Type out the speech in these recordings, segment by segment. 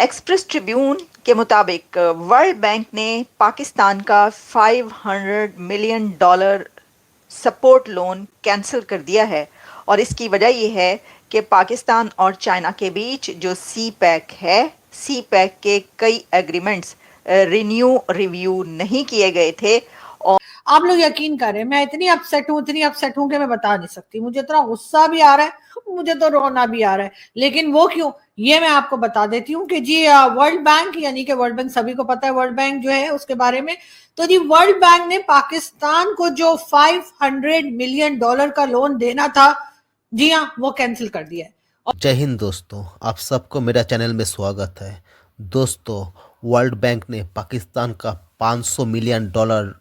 Express Tribune के मुताबिक world bank ने पाकिस्तान का $500 मिलियन सपोर्ट लोन कैंसिल कर दिया है और इसकी वजह यह है कि पाकिस्तान और चाइना के बीच जो सी पैक है, सी पैक के कई एग्रीमेंट्स रिव्यू नहीं किए गए थे। और आप लोग यकीन करें, मैं इतनी अपसेट हूं कि मैं बता नहीं सकती। मुझे इतना गुस्सा भी आ रहा है, मुझे तो रोना भी आ रहा है। लेकिन वो क्यों, ये मैं आपको बता देती हूँ कि जी वर्ल्ड बैंक, यानी कि वर्ल्ड बैंक सभी को पता है वर्ल्ड बैंक जो है उसके बारे में। तो जी वर्ल्ड बैंक ने पाकिस्तान को जो $500 मिलियन का लोन देना था, जी हाँ, वो कैंसिल कर दिया है। जय हिंद दोस्तों, आप सबको मेरा चैनल में स्वागत है। दोस्तों, वर्ल्ड बैंक ने पाकिस्तान का $500 मिलियन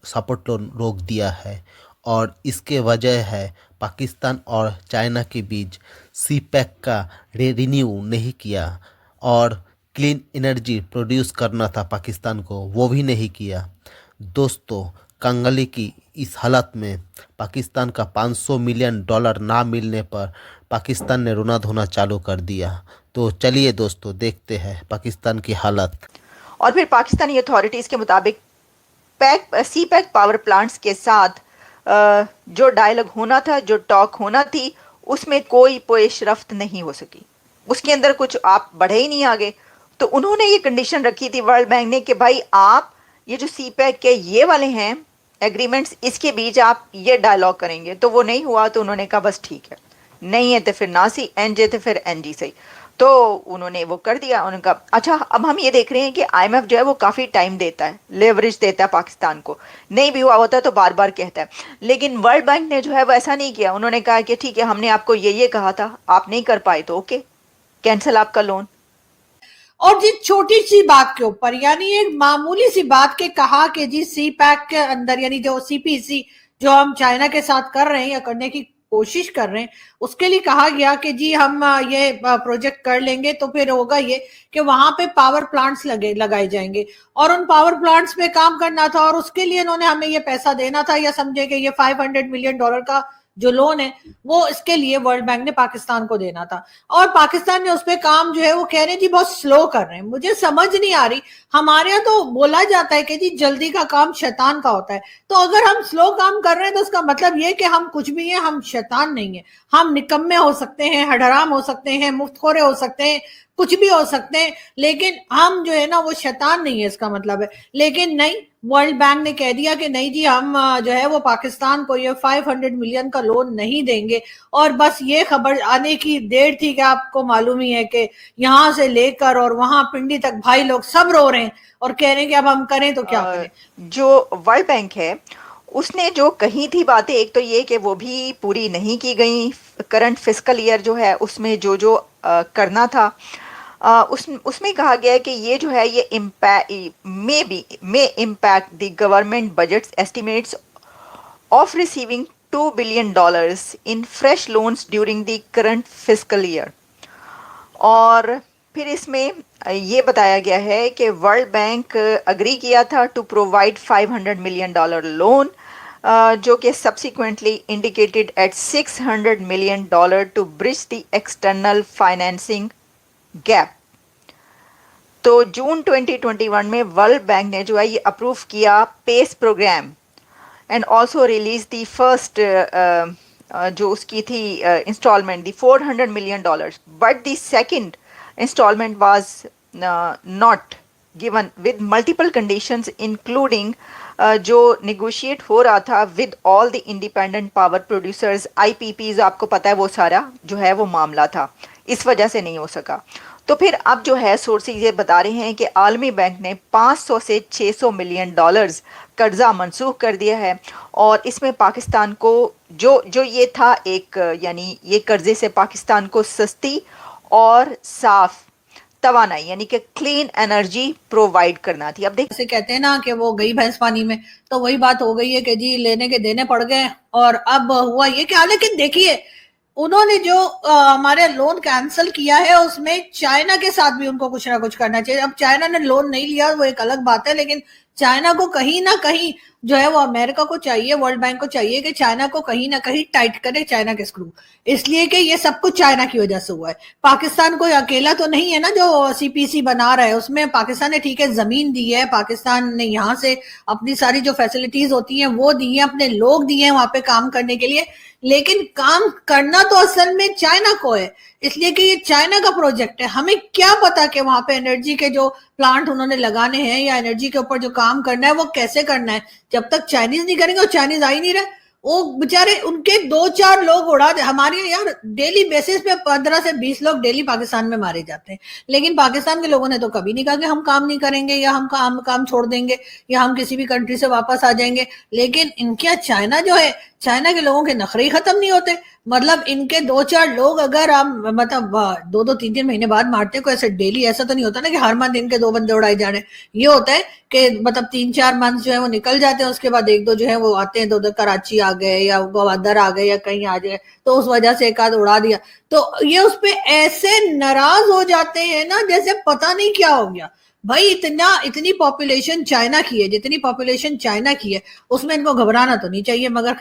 सपोर्ट लोन रोक दिया है और इसके वजह है पाकिस्तान और चाइना के बीच सी पैक का रिन्यू नहीं किया और क्लीन एनर्जी प्रोड्यूस करना था पाकिस्तान को, वो भी नहीं किया। दोस्तों, कंगाली की इस हालत में पाकिस्तान का $500 मिलियन ना मिलने पर पाकिस्तान ने रोना धोना चालू कर दिया। तो चलिए दोस्तों, देखते हैं पाकिस्तान की हालत। और फिर पाकिस्तानी अथॉरिटीज़ के मुताबिक सी पैक पावर प्लांट्स के साथ जो डायलॉग होना था, जो टॉक होना थी, उसमें कोई पेशरफ्त नहीं हो सकी। उसके अंदर कुछ आप बढ़े ही नहीं आगे। तो उन्होंने ये कंडीशन रखी थी वर्ल्ड बैंक ने कि भाई आप ये जो सी पैक के ये वाले हैं एग्रीमेंट्स, इसके बीच आप ये डायलॉग करेंगे। तो वो नहीं हुआ, तो उन्होंने कहा बस ठीक है, नहीं है तो फिर ना सी, एन जे तो फिर एन जी सही। तो उन्होंने वो कर दिया। उन्होंने कहा अच्छा, अब हम ये देख रहे हैं कि आईएमएफ जो है वो काफ़ी टाइम देता है, लेवरेज देता है पाकिस्तान को। नहीं भी हुआ होता तो बार बार कहता है, लेकिन वर्ल्ड बैंक ने जो है वो ऐसा नहीं किया। उन्होंने कहा कि ठीक है, हमने आपको ये कहा था, आप नहीं कर पाए तो ओके, कैंसिल आपका लोन। और जी छोटी सी बात के ऊपर, यानी एक मामूली सी बात के कहा कि जी सी पैक के अंदर, यानी जो सीपीसी जो हम चाइना के साथ कर रहे हैं या करने की कोशिश कर रहे हैं, उसके लिए कहा गया कि जी हम ये प्रोजेक्ट कर लेंगे तो फिर होगा ये कि वहां पे पावर प्लांट्स लगाए जाएंगे और उन पावर प्लांट्स पे काम करना था और उसके लिए इन्होंने हमें ये पैसा देना था, या समझे कि ये $500 मिलियन का जो लोन है वो इसके लिए वर्ल्ड बैंक ने पाकिस्तान को देना था। और पाकिस्तान ने उस पर काम जो है वो कह रहे जी बहुत स्लो कर रहे हैं। मुझे समझ नहीं आ रही, हमारे यहाँ तो बोला जाता है कि जी जल्दी का काम शैतान का होता है। तो अगर हम स्लो काम कर रहे हैं तो उसका मतलब ये कि हम कुछ भी है, हम शैतान नहीं है। हम निकम्मे हो सकते हैं, हडराम हो सकते हैं, मुफ्तखोरे हो सकते हैं, कुछ भी हो सकते हैं, लेकिन हम जो है ना वो शैतान नहीं है, इसका मतलब है। लेकिन नहीं, वर्ल्ड बैंक ने कह दिया कि नहीं जी हम जो है वो पाकिस्तान को ये $500 मिलियन का लोन नहीं देंगे। और बस ये खबर आने की देर थी कि आपको मालूम ही है कि यहां से लेकर और वहां पिंडी तक भाई लोग सब रो रहे हैं और कह रहे हैं कि अब हम करें तो क्या करें। जो वर्ल्ड बैंक है उसने जो कही थी बातें, एक तो ये कि वो भी पूरी नहीं की गई। करंट फिस्कल ईयर जो है उसमें जो जो करना था, उसमें कहा गया है कि ये जो है ये may impact the government budgets estimates of receiving $2 billion in fresh loans during the current fiscal year. और फिर इसमें ये बताया गया है कि वर्ल्ड बैंक अग्री किया था टू प्रोवाइड $500 मिलियन लोन, जो कि subsequently indicated at $600 million to bridge the external financing gap. तो जून 2021 में वर्ल्ड बैंक ने जो है ये अप्रूव किया पेस program and also release the first जो उसकी थी इंस्टॉलमेंट दी $400 million, but the second installment was not given with multiple conditions including जो निगोशिएट हो रहा था with all the independent power producers, IPPs, आपको पता है वो सारा जो है वो मामला था, इस वजह से नहीं हो सका। तो फिर अब जो है सोर्सेज ये बता रहे हैं कि आलमी बैंक ने 500 से 600 मिलियन कर्जा मंसूख कर दिया है और इसमें पाकिस्तान को जो ये था एक, यानी ये कर्जे से पाकिस्तान को सस्ती और साफ तवानाई यानी कि क्लीन एनर्जी प्रोवाइड करना थी। अब जैसे कहते हैं ना कि वो गई भैंस पानी में, तो वही बात हो गई है कि जी लेने के देने पड़ गए और अब हुआ ये कि, लेकिन देखिए उन्होंने जो हमारे लोन कैंसिल किया है उसमें चाइना के साथ भी उनको कुछ ना कुछ करना चाहिए। अब चाइना ने लोन नहीं लिया वो एक अलग बात है, लेकिन चाइना को कहीं ना कहीं जो है वो अमेरिका को चाहिए, वर्ल्ड बैंक को चाहिए कि चाइना को कहीं ना कहीं टाइट करे चाइना के स्क्रू, इसलिए कि ये सब कुछ चाइना की वजह से हुआ है। पाकिस्तान कोई अकेला तो नहीं है ना जो सीपीसी बना रहा है, उसमें पाकिस्तान ने ठीक है जमीन दी है, पाकिस्तान ने यहाँ से अपनी सारी जो फैसिलिटीज होती हैं वो दी है, अपने लोग दिए हैं वहां पे काम करने के लिए, लेकिन काम करना तो असल में चाइना को है, इसलिए कि ये चाइना का प्रोजेक्ट है। हमें क्या पता कि वहां पे एनर्जी के जो प्लांट उन्होंने लगाने हैं या एनर्जी के ऊपर जो काम करना है वो कैसे करना है, जब तक चाइनीज नहीं करेंगे, और चाइनीज आ ही नहीं रहे, वो बेचारे उनके 2-4 लोग उड़ा दे। हमारे यार डेली बेसिस पे 15 से 20 लोग डेली पाकिस्तान में मारे जाते हैं, लेकिन पाकिस्तान के लोगों ने तो कभी नहीं कहा कि हम काम नहीं करेंगे या हम काम छोड़ देंगे या हम किसी भी कंट्री से वापस आ जाएंगे। लेकिन इनके चाइना जो है, चाइना के लोगों के नखरे खत्म नहीं होते। मतलब इनके 2-4 लोग अगर आप मतलब 2-2 3-3 महीने बाद मारते हैं, कोई ऐसे डेली ऐसा तो नहीं होता ना कि हर मंथ इनके 2 बंदे उड़ाए जा रहे हैं। ये होता है कि मतलब 3-4 मंथ जो है वो निकल जाते हैं, उसके बाद 1-2 जो है वो आते हैं, 2 कराची आ गए या गवादर आ गए या कहीं आ गए, तो उस वजह से एक आध उड़ा दिया, तो ये उस पर ऐसे नाराज हो जाते हैं ना जैसे पता नहीं क्या हो गया। भाई इतनी पॉपुलेशन चाइना की है, जितनी पॉपुलेशन चाइना की है उसमें इनको घबराना तो नहीं चाहिए, मगर